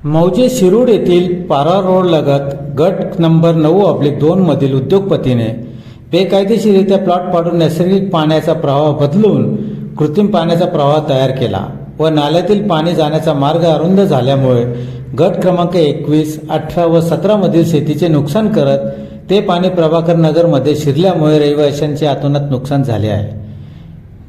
मौजे शिरूड येथील पारा रोड लगत गट नंबर 9/2 मधील उद्योगपतीने बेकायदेशीररित्या प्लॉट पाडून नैसर्गिक पाण्याचा प्रवाह बदलून कृत्रिम पाण्याचा प्रवाह तयार केला व नाल्यातील पाणी जाण्याचा मार्ग अरुंद झाल्यामुळे गट क्रमांक 21, 18 व 17 मधील शेतीचे नुकसान करत ते पाणी प्रभाकर नगरमध्ये शिरल्यामुळे रहिवाशांचे अतोनात नुकसान झाले आहे।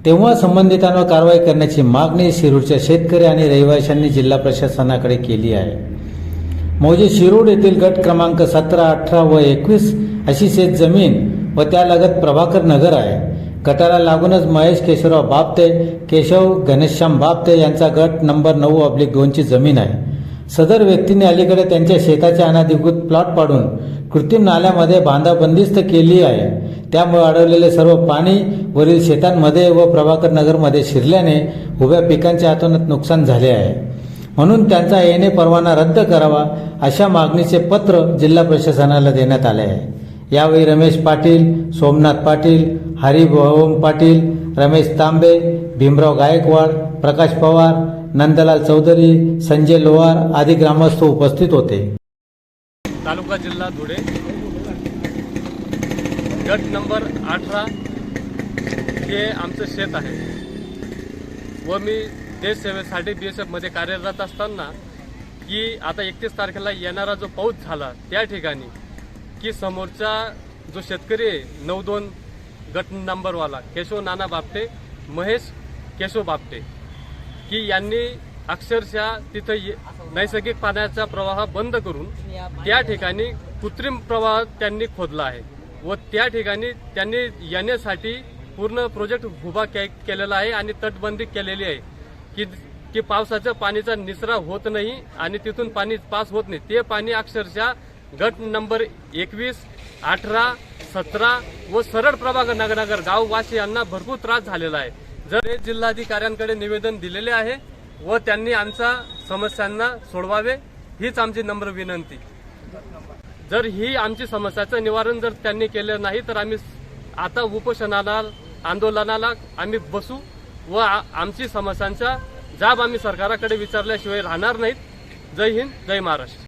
तेव्हा संबंधितांवर कारवाई करण्याची मागणी शिरूरच्या शेतकरी आणि रहिवाशांनी जिल्हा प्रशासनाकडे केली आहे। मौजे शिरूड येथील गट क्रमांक 17, 18 व 21 अशी शेत जमीन व त्यालगत प्रभाकर नगर आहे। गटाला लागूनच महेश केशवराव बापते, केशव घनश्याम बापते यांचा गट नंबर 9/2 ची जमीन आहे। सदर व्यक्तीने अलीकडे त्यांच्या शेताचे अनधिकृत प्लॉट पाडून कृत्रिम नाल्यामध्ये बांधा बंदिस्त केली आहे। त्यामुळे अडवलेले सर्व पाणी वरील शेतांमध्ये व प्रभाकर नगरमध्ये शिरल्याने उभ्या पिकांचे अतोनात नुकसान झाले आहे। म्हणून त्यांचा येणे परवाना रद्द करावा अशा मागणीचे पत्र जिल्हा प्रशासनाला देण्यात आले आहे। यावेळी रमेश पाटील, सोमनाथ पाटील, हरिभाऊ पाटील, रमेश तांबे, भीमराव गायकवाड, प्रकाश पवार, नंदलाल चौधरी, संजय लोहार आदी ग्रामस्थ उपस्थित होते। तालुका जिल्हा धुळे, गट नंबर 18 हे आमचं शेत आहे व मी देश सेवेसाठी BSF मध्ये कार्यरत असताना की आता 31 तारखेला येणारा जो पाऊस झाला त्या ठिकाणी की समोरचा जो शेतकरी आहे 9/2 गट नंबरवाला केशव नाना बापटे, महेश केशव बापटे की यांनी अक्षरशः तिथं नैसर्गिक पाण्याचा प्रवाह बंद करून त्या ठिकाणी कृत्रिम प्रवाह त्यांनी खोदला आहे व त्या ठिकाणी त्यांनी येण्यासाठी पूर्ण प्रोजेक्ट उभा केलेला आहे आणि तटबंदी केलेली आहे की पावसाच्या पाणीचा निचरा होत नाही आणि तिथून पाणी पास होत नाही। ते पाणी अक्षरशः गट नंबर 21, 18, 17 व सरळ प्रभाकर नगर गाववासियांना भरपूर त्रास झालेला आहे। जर जिल्हाधिकाऱ्यांकडे निवेदन दिलेले आहे व त्यांनी आमच्या समस्यांना सोडवावे हीच आमची नम्र विनंती। जर ही आमची समस्याचं निवारण जर त्यांनी केलं नाही तर आम्ही आता उपोषणाला आंदोलनाला आम्ही बसू व आमची समस्यांचा जाब आम्ही सरकाराकडे विचारल्याशिवाय राहणार नाहीत। जय हिंद, जय महाराष्ट्र।